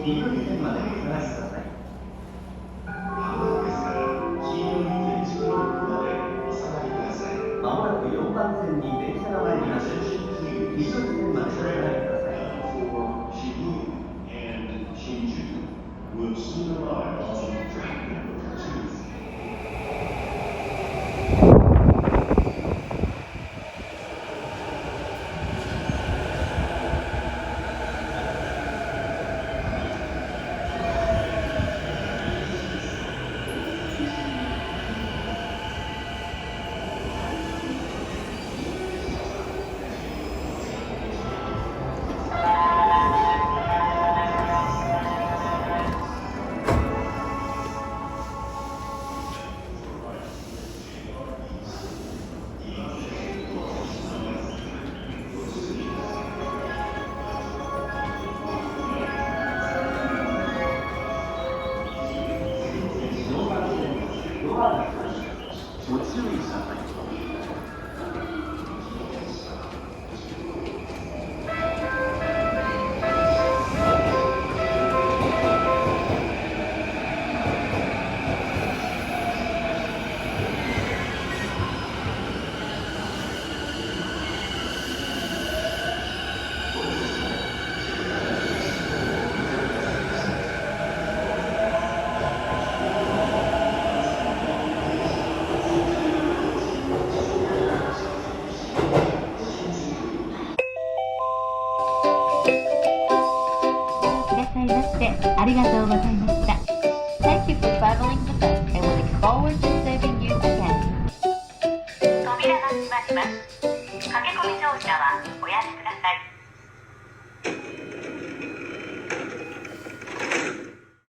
黄色い線までお下がりください。ですから黄色い電池ブロックまでお下がりください。まもなく4番線に電車が参ります。黄色い線までお下がりください。Will soon arrive on track number 2. ご注意ください。ありがとうございました。Thank you for traveling with us and we look forward to serving you again. 扉が閉まります。駆け込み乗車はおやめください。